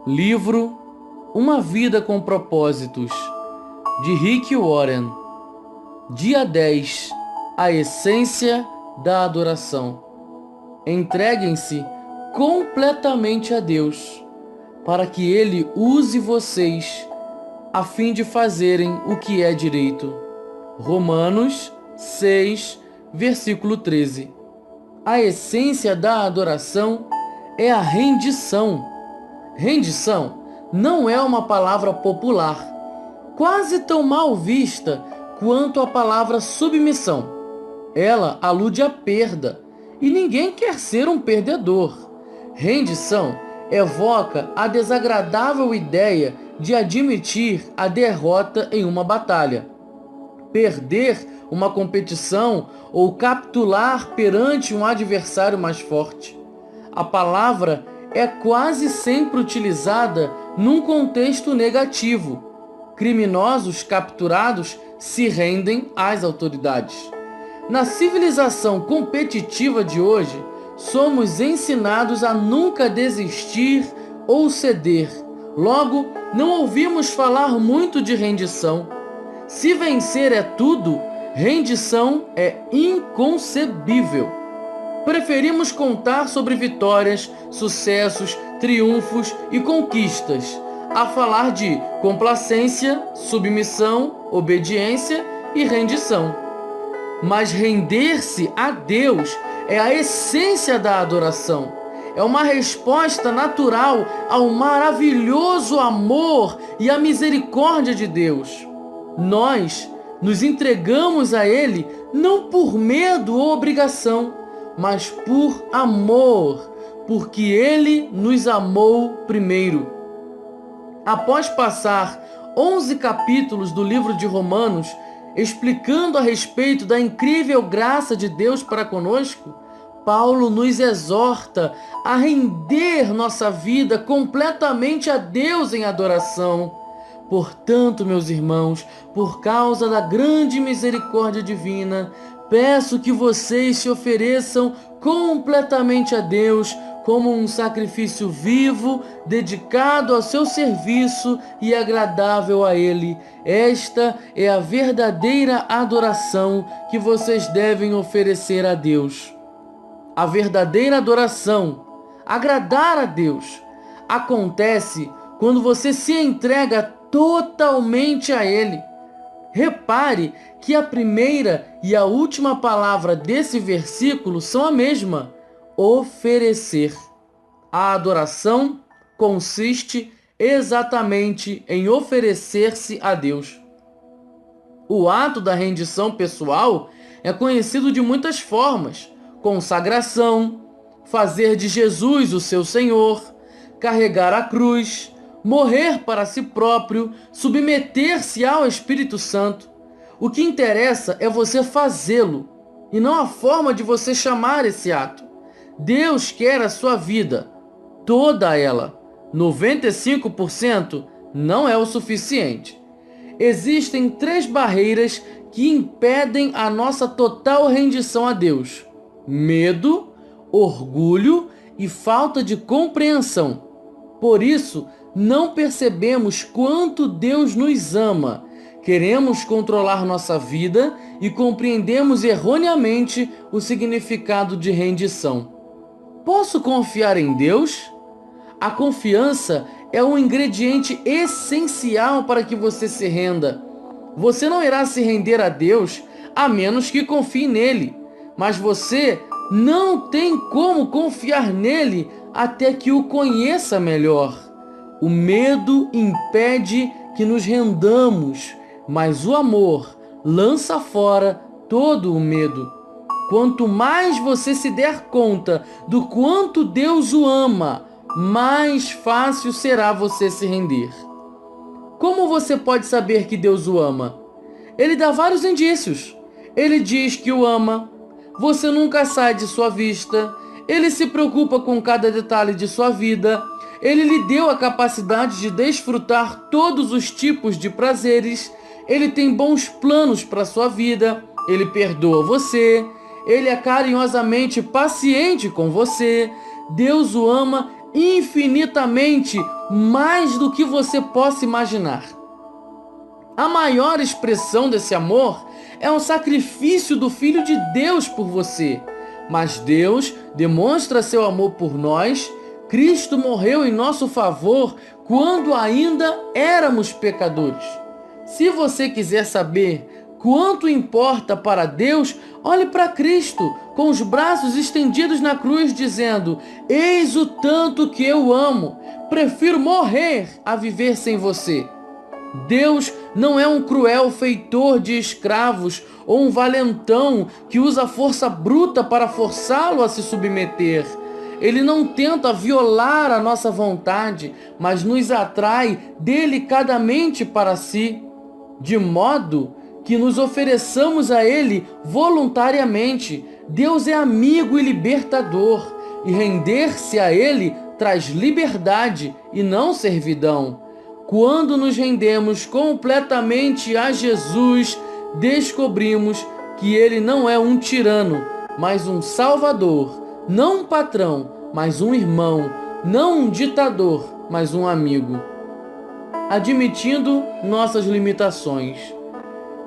Livro Uma Vida com Propósitos, de Rick Warren. Dia 10. A essência da adoração. Entreguem-se completamente a Deus, para que Ele use vocês a fim de fazerem o que é direito. Romanos 6, versículo 13. A essência da adoração é a rendição. Rendição não é uma palavra popular, quase tão mal vista quanto a palavra submissão. Ela alude à perda, e ninguém quer ser um perdedor. Rendição evoca a desagradável ideia de admitir a derrota em uma batalha, perder uma competição ou capitular perante um adversário mais forte. A palavra é quase sempre utilizada num contexto negativo. Criminosos capturados se rendem às autoridades. Na civilização competitiva de hoje, somos ensinados a nunca desistir ou ceder. Logo, não ouvimos falar muito de rendição. Se vencer é tudo, rendição é inconcebível. Preferimos contar sobre vitórias, sucessos, triunfos e conquistas, a falar de complacência, submissão, obediência e rendição. Mas render-se a Deus é a essência da adoração. É uma resposta natural ao maravilhoso amor e à misericórdia de Deus. Nós nos entregamos a Ele não por medo ou obrigação, mas por amor, porque Ele nos amou primeiro. Após passar 11 capítulos do livro de Romanos, explicando a respeito da incrível graça de Deus para conosco, Paulo nos exorta a render nossa vida completamente a Deus em adoração. Portanto, meus irmãos, por causa da grande misericórdia divina, peço que vocês se ofereçam completamente a Deus como um sacrifício vivo, dedicado ao seu serviço e agradável a Ele. Esta é a verdadeira adoração que vocês devem oferecer a Deus. A verdadeira adoração, agradar a Deus, acontece quando você se entrega totalmente a Ele. Repare que a primeira e a última palavra desse versículo são a mesma: oferecer. A adoração consiste exatamente em oferecer-se a Deus. O ato da rendição pessoal é conhecido de muitas formas: consagração, fazer de Jesus o seu Senhor, carregar a cruz, morrer para si próprio, submeter-se ao Espírito Santo. O que interessa é você fazê-lo, e não a forma de você chamar esse ato. Deus quer a sua vida, toda ela. 95% não é o suficiente. Existem 3 barreiras que impedem a nossa total rendição a Deus: medo, orgulho e falta de compreensão. Por isso, não percebemos quanto Deus nos ama. Queremos controlar nossa vida e compreendemos erroneamente o significado de rendição. Posso confiar em Deus? A confiança é um ingrediente essencial para que você se renda. Você não irá se render a Deus a menos que confie nele, mas você não tem como confiar nele até que o conheça melhor. O medo impede que nos rendamos, mas o amor lança fora todo o medo. Quanto mais você se der conta do quanto Deus o ama, mais fácil será você se render. Como você pode saber que Deus o ama? Ele dá vários indícios. Ele diz que o ama. Você nunca sai de sua vista. Ele se preocupa com cada detalhe de sua vida. Ele lhe deu a capacidade de desfrutar todos os tipos de prazeres. Ele tem bons planos para sua vida. Ele perdoa você. Ele é carinhosamente paciente com você. Deus o ama infinitamente mais do que você possa imaginar. A maior expressão desse amor é o sacrifício do Filho de Deus por você. Mas Deus demonstra seu amor por nós. Cristo morreu em nosso favor quando ainda éramos pecadores. Se você quiser saber quanto importa para Deus, olhe para Cristo, com os braços estendidos na cruz, dizendo: eis o tanto que eu amo, prefiro morrer a viver sem você. Deus não é um cruel feitor de escravos ou um valentão que usa força bruta para forçá-lo a se submeter. Ele não tenta violar a nossa vontade, mas nos atrai delicadamente para si, de modo que nos ofereçamos a Ele voluntariamente. Deus é amigo e libertador, e render-se a Ele traz liberdade e não servidão. Quando nos rendemos completamente a Jesus, descobrimos que Ele não é um tirano, mas um salvador, não um patrão, mas um irmão, não um ditador, mas um amigo. Admitindo nossas limitações.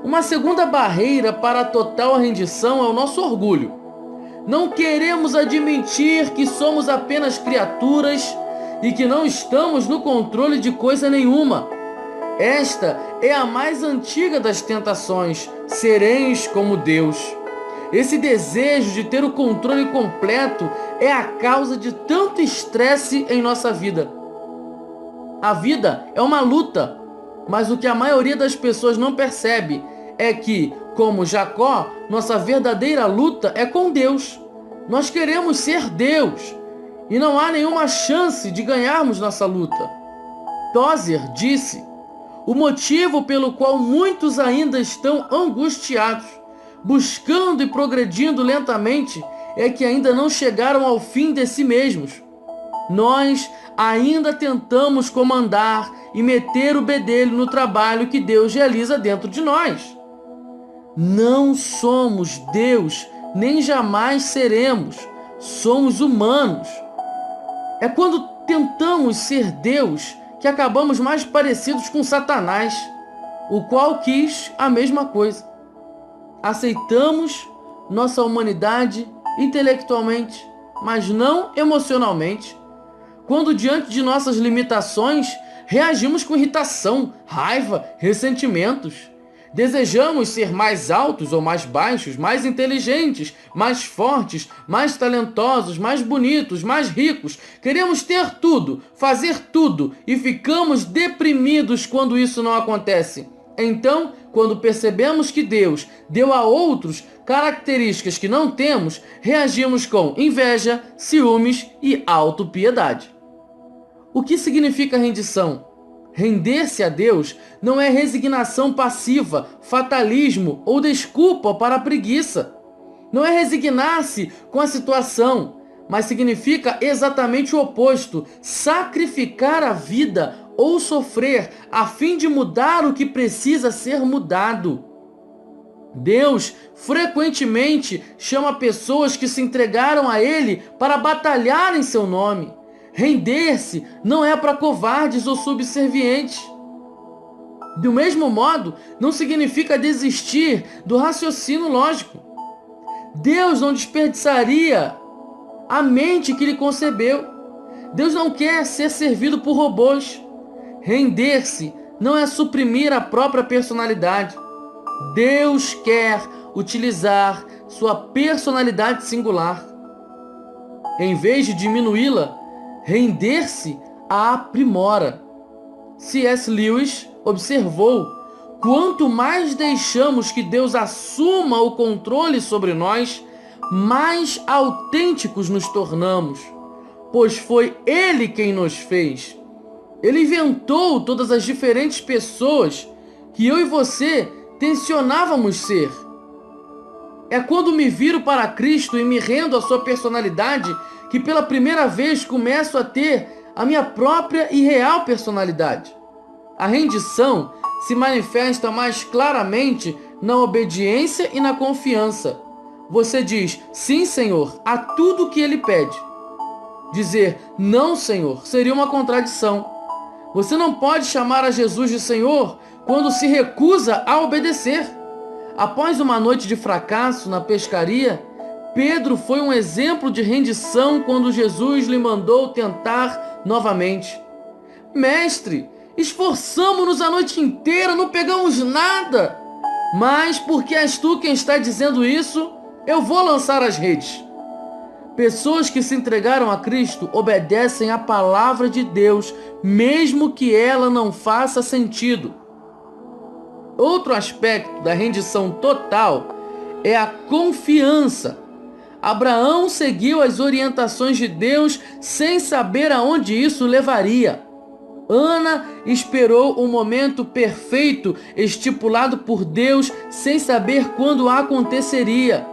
Uma segunda barreira para a total rendição é o nosso orgulho. Não queremos admitir que somos apenas criaturas e que não estamos no controle de coisa nenhuma. Esta é a mais antiga das tentações: sereis como Deus. Esse desejo de ter o controle completo é a causa de tanto estresse em nossa vida. A vida é uma luta, mas o que a maioria das pessoas não percebe é que, como Jacó, nossa verdadeira luta é com Deus. Nós queremos ser Deus e não há nenhuma chance de ganharmos nossa luta. Tozer disse: o motivo pelo qual muitos ainda estão angustiados, buscando e progredindo lentamente, é que ainda não chegaram ao fim de si mesmos. Nós ainda tentamos comandar e meter o bedelho no trabalho que Deus realiza dentro de nós. Não somos Deus, nem jamais seremos. Somos humanos. É quando tentamos ser Deus que acabamos mais parecidos com Satanás, o qual quis a mesma coisa. Aceitamos nossa humanidade intelectualmente, mas não emocionalmente. Quando diante de nossas limitações, reagimos com irritação, raiva, ressentimentos. Desejamos ser mais altos ou mais baixos, mais inteligentes, mais fortes, mais talentosos, mais bonitos, mais ricos. Queremos ter tudo, fazer tudo e ficamos deprimidos quando isso não acontece. Então, quando percebemos que Deus deu a outros características que não temos, reagimos com inveja, ciúmes e autopiedade. O que significa rendição? Render-se a Deus não é resignação passiva, fatalismo ou desculpa para a preguiça. Não é resignar-se com a situação, mas significa exatamente o oposto: sacrificar a vida ou sofrer a fim de mudar o que precisa ser mudado. Deus frequentemente chama pessoas que se entregaram a Ele para batalhar em seu nome. Render-se não é para covardes ou subservientes. Do mesmo modo, não significa desistir do raciocínio lógico. Deus não desperdiçaria a mente que lhe concebeu. Deus não quer ser servido por robôs. Render-se não é suprimir a própria personalidade. Deus quer utilizar sua personalidade singular. Em vez de diminuí-la, render-se a aprimora. C.S. Lewis observou: quanto mais deixamos que Deus assuma o controle sobre nós, mais autênticos nos tornamos, pois foi Ele quem nos fez. Ele inventou todas as diferentes pessoas que eu e você tensionávamos ser. É quando me viro para Cristo e me rendo à sua personalidade que pela primeira vez começo a ter a minha própria e real personalidade. A rendição se manifesta mais claramente na obediência e na confiança. Você diz sim, Senhor, a tudo que Ele pede. Dizer não, Senhor, seria uma contradição. Você não pode chamar a Jesus de Senhor quando se recusa a obedecer. Após uma noite de fracasso na pescaria, Pedro foi um exemplo de rendição quando Jesus lhe mandou tentar novamente. Mestre, esforçamo-nos a noite inteira, não pegamos nada. Mas porque és tu quem está dizendo isso, eu vou lançar as redes. Pessoas que se entregaram a Cristo obedecem à palavra de Deus, mesmo que ela não faça sentido. Outro aspecto da rendição total é a confiança. Abraão seguiu as orientações de Deus sem saber aonde isso levaria. Ana esperou o momento perfeito estipulado por Deus sem saber quando aconteceria.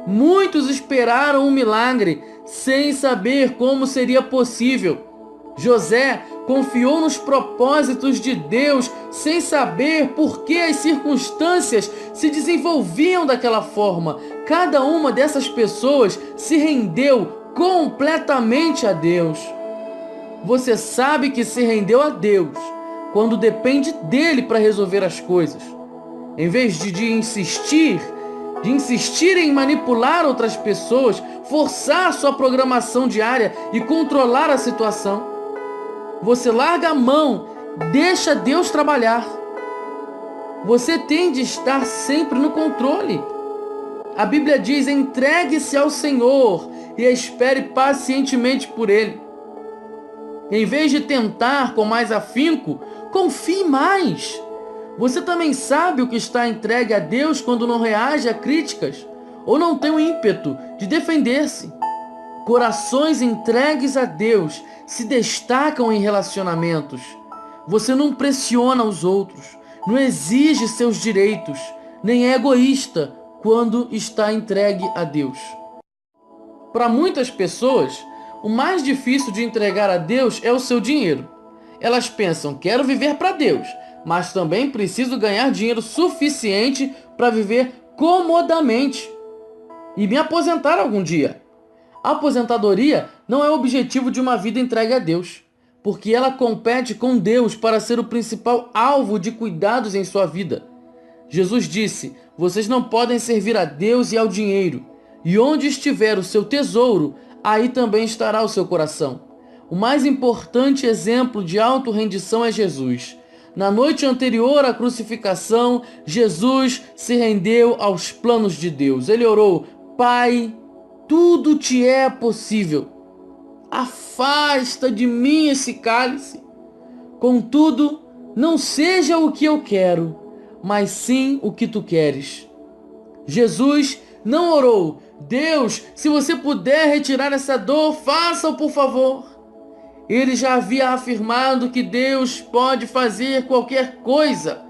Muitos esperaram um milagre sem saber como seria possível. José confiou nos propósitos de Deus sem saber por que as circunstâncias se desenvolviam daquela forma. Cada uma dessas pessoas se rendeu completamente a Deus. Você sabe que se rendeu a Deus quando depende dele para resolver as coisas. Em vez de insistir em manipular outras pessoas, forçar sua programação diária e controlar a situação. Você larga a mão, deixa Deus trabalhar. Você tem de estar sempre no controle. A Bíblia diz: entregue-se ao Senhor e espere pacientemente por Ele. Em vez de tentar com mais afinco, confie mais. Você também sabe o que está entregue a Deus quando não reage a críticas ou não tem o ímpeto de defender-se. Corações entregues a Deus se destacam em relacionamentos. Você não pressiona os outros, não exige seus direitos, nem é egoísta quando está entregue a Deus. Para muitas pessoas, o mais difícil de entregar a Deus é o seu dinheiro. Elas pensam: quero viver para Deus, mas também preciso ganhar dinheiro suficiente para viver comodamente e me aposentar algum dia. A aposentadoria não é o objetivo de uma vida entregue a Deus, porque ela compete com Deus para ser o principal alvo de cuidados em sua vida. Jesus disse: vocês não podem servir a Deus e ao dinheiro, e onde estiver o seu tesouro, aí também estará o seu coração. O mais importante exemplo de autorrendição é Jesus. Na noite anterior à crucificação, Jesus se rendeu aos planos de Deus. Ele orou: Pai, tudo te é possível. Afasta de mim esse cálice. Contudo, não seja o que eu quero, mas sim o que tu queres. Jesus não orou: Deus, se você puder retirar essa dor, faça-o, por favor. Ele já havia afirmado que Deus pode fazer qualquer coisa.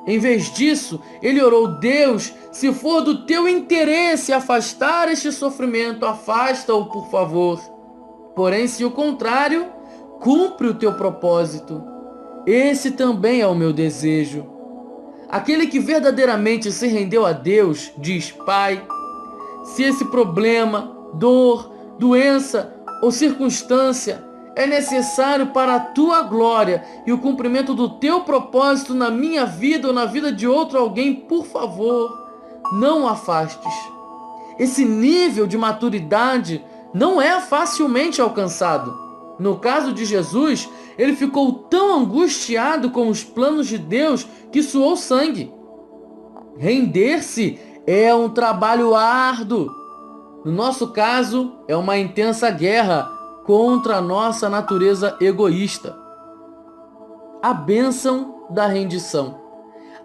Em vez disso, ele orou: Deus, se for do teu interesse afastar este sofrimento, afasta-o, por favor. Porém, se o contrário, cumpre o teu propósito. Esse também é o meu desejo. Aquele que verdadeiramente se rendeu a Deus diz: Pai, se esse problema, dor, doença ou circunstância é necessário para a tua glória e o cumprimento do teu propósito na minha vida ou na vida de outro alguém, por favor, não o afastes. Esse nível de maturidade não é facilmente alcançado. No caso de Jesus, ele ficou tão angustiado com os planos de Deus que suou sangue. Render-se é um trabalho árduo. No nosso caso, é uma intensa guerra contra a nossa natureza egoísta. A bênção da rendição.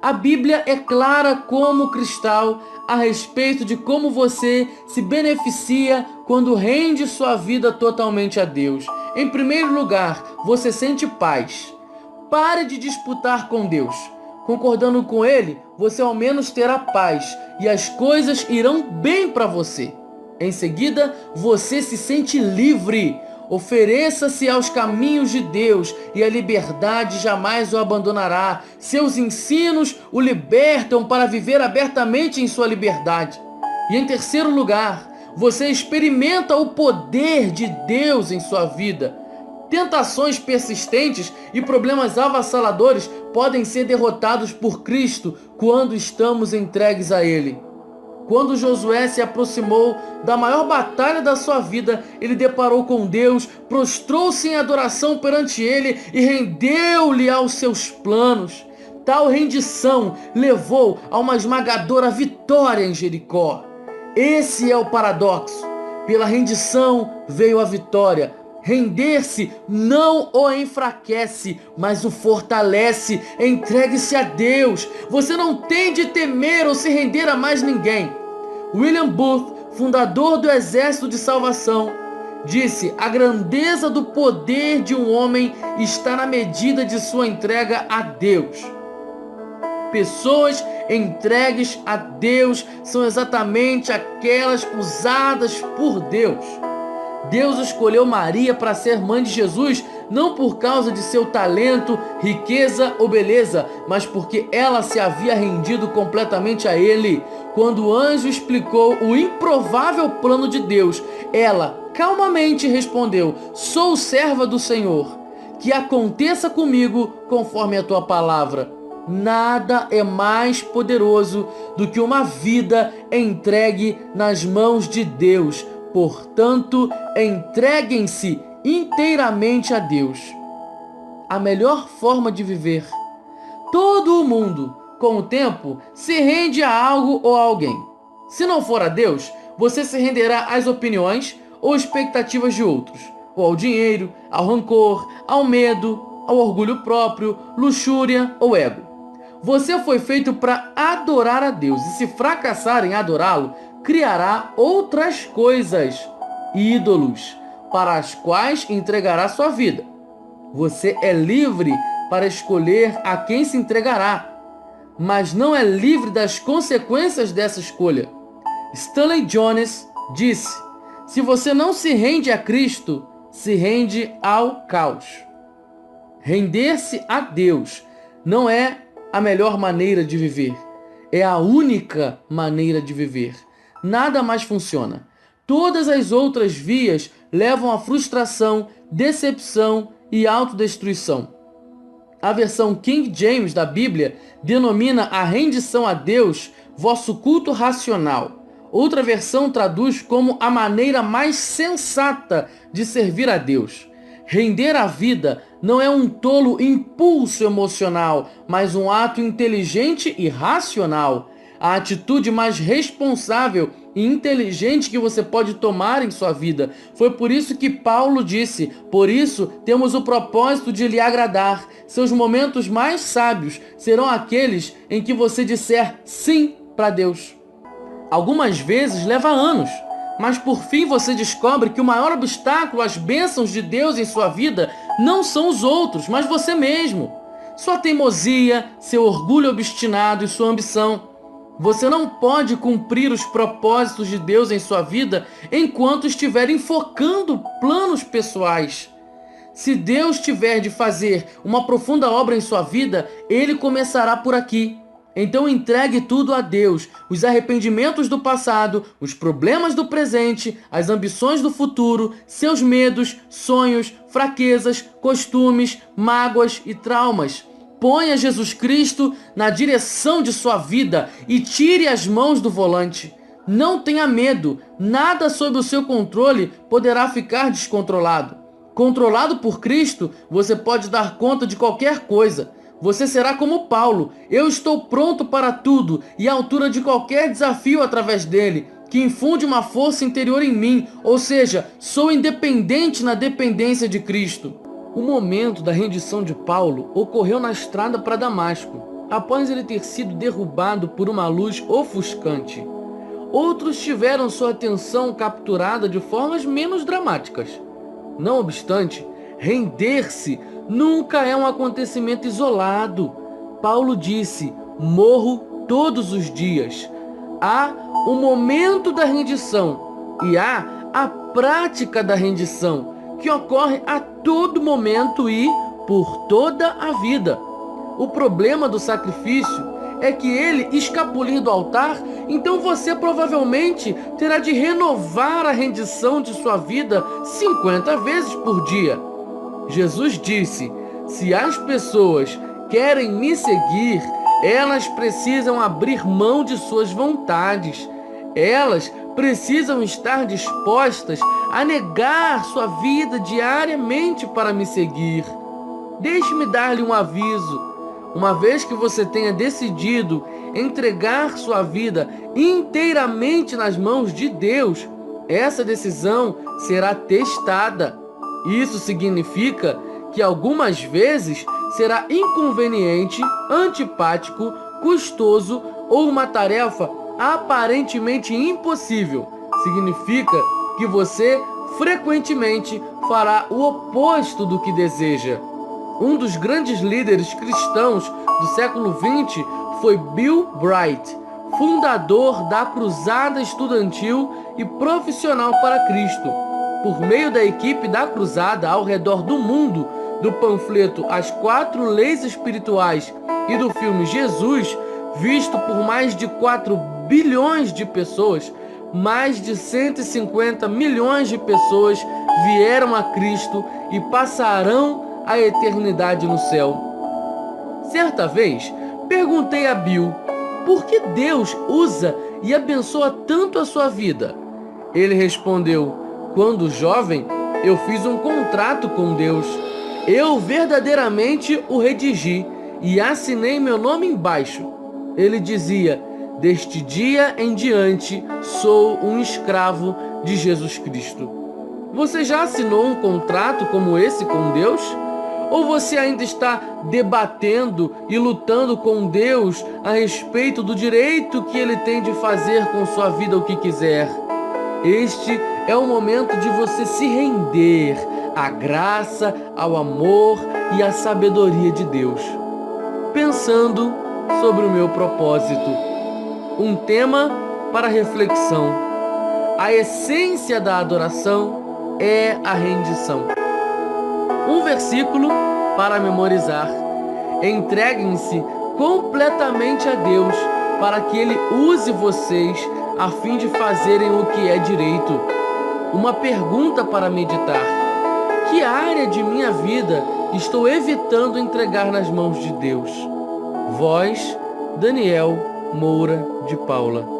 A Bíblia é clara como cristal a respeito de como você se beneficia quando rende sua vida totalmente a Deus. Em primeiro lugar, você sente paz. Pare de disputar com Deus. Concordando com Ele, você ao menos terá paz e as coisas irão bem para você. Em seguida, você se sente livre. Ofereça-se aos caminhos de Deus e a liberdade jamais o abandonará. Seus ensinos o libertam para viver abertamente em sua liberdade. E em terceiro lugar, você experimenta o poder de Deus em sua vida. Tentações persistentes e problemas avassaladores podem ser derrotados por Cristo quando estamos entregues a Ele. Quando Josué se aproximou da maior batalha da sua vida, ele deparou com Deus, prostrou-se em adoração perante Ele e rendeu-lhe aos seus planos. Tal rendição levou a uma esmagadora vitória em Jericó. Esse é o paradoxo. Pela rendição veio a vitória. Render-se não o enfraquece, mas o fortalece. Entregue-se a Deus. Você não tem de temer ou se render a mais ninguém. William Booth, fundador do Exército de Salvação, disse: a grandeza do poder de um homem está na medida de sua entrega a Deus. Pessoas entregues a Deus são exatamente aquelas usadas por Deus. Deus escolheu Maria para ser mãe de Jesus não por causa de seu talento, riqueza ou beleza, mas porque ela se havia rendido completamente a Ele. Quando o anjo explicou o improvável plano de Deus, ela calmamente respondeu: sou serva do Senhor, que aconteça comigo conforme a tua palavra. Nada é mais poderoso do que uma vida entregue nas mãos de Deus. Portanto, entreguem-se inteiramente a Deus. A melhor forma de viver. Todo o mundo, com o tempo, se rende a algo ou a alguém. Se não for a Deus, você se renderá às opiniões ou expectativas de outros, ou ao dinheiro, ao rancor, ao medo, ao orgulho próprio, luxúria ou ego. Você foi feito para adorar a Deus, e se fracassar em adorá-lo, criará outras coisas, ídolos, para as quais entregará sua vida. Você é livre para escolher a quem se entregará, mas não é livre das consequências dessa escolha. Stanley Jones disse: se você não se rende a Cristo, se rende ao caos. Render-se a Deus não é a melhor maneira de viver, é a única maneira de viver. Nada mais funciona. Todas as outras vias levam à frustração, decepção e autodestruição. A versão King James da Bíblia denomina a rendição a Deus vosso culto racional. Outra versão traduz como a maneira mais sensata de servir a Deus. Render a vida não é um tolo impulso emocional, mas um ato inteligente e racional. A atitude mais responsável e inteligente que você pode tomar em sua vida. Foi por isso que Paulo disse: por isso temos o propósito de lhe agradar. Seus momentos mais sábios serão aqueles em que você disser sim para Deus. Algumas vezes leva anos, mas por fim você descobre que o maior obstáculo às bênçãos de Deus em sua vida não são os outros, mas você mesmo. Sua teimosia, seu orgulho obstinado e sua ambição. Você não pode cumprir os propósitos de Deus em sua vida enquanto estiver enfocando planos pessoais. Se Deus tiver de fazer uma profunda obra em sua vida, Ele começará por aqui. Então entregue tudo a Deus, os arrependimentos do passado, os problemas do presente, as ambições do futuro, seus medos, sonhos, fraquezas, costumes, mágoas e traumas. Ponha Jesus Cristo na direção de sua vida e tire as mãos do volante. Não tenha medo, nada sob o seu controle poderá ficar descontrolado. Controlado por Cristo, você pode dar conta de qualquer coisa. Você será como Paulo: eu estou pronto para tudo e à altura de qualquer desafio através dele, que infunde uma força interior em mim, ou seja, sou independente na dependência de Cristo. O momento da rendição de Paulo ocorreu na estrada para Damasco, após ele ter sido derrubado por uma luz ofuscante. Outros tiveram sua atenção capturada de formas menos dramáticas. Não obstante, render-se nunca é um acontecimento isolado. Paulo disse: morro todos os dias. Há o momento da rendição e há a prática da rendição, que ocorre a todo momento e por toda a vida. O problema do sacrifício é que ele escapulir do altar, então você provavelmente terá de renovar a rendição de sua vida 50 vezes por dia. Jesus disse: se as pessoas querem me seguir, elas precisam abrir mão de suas vontades. Elas precisam estar dispostas a negar sua vida diariamente para me seguir. Deixe-me dar-lhe um aviso. Uma vez que você tenha decidido entregar sua vida inteiramente nas mãos de Deus, essa decisão será testada. Isso significa que algumas vezes será inconveniente, antipático, custoso ou uma tarefa aparentemente impossível. Significa que você frequentemente fará o oposto do que deseja. Um dos grandes líderes cristãos do século XX foi Bill Bright, fundador da Cruzada Estudantil e Profissional para Cristo. Por meio da equipe da Cruzada ao redor do mundo, do panfleto As 4 Leis Espirituais e do filme Jesus, visto por mais de 4 bilhões de pessoas, mais de 150 milhões de pessoas vieram a Cristo e passarão a eternidade no céu. Certa vez, perguntei a Bill por que Deus usa e abençoa tanto a sua vida. Ele respondeu: quando jovem, eu fiz um contrato com Deus. Eu verdadeiramente o redigi e assinei meu nome embaixo. Ele dizia: deste dia em diante, sou um escravo de Jesus Cristo. Você já assinou um contrato como esse com Deus? Ou você ainda está debatendo e lutando com Deus a respeito do direito que Ele tem de fazer com sua vida o que quiser? Este é o momento de você se render à graça, ao amor e à sabedoria de Deus. Pensando sobre o meu propósito. Um tema para reflexão. A essência da adoração é a rendição. Um versículo para memorizar. Entreguem-se completamente a Deus para que Ele use vocês a fim de fazerem o que é direito. Uma pergunta para meditar: que área de minha vida estou evitando entregar nas mãos de Deus? Voz, Daniel Moura de Paula.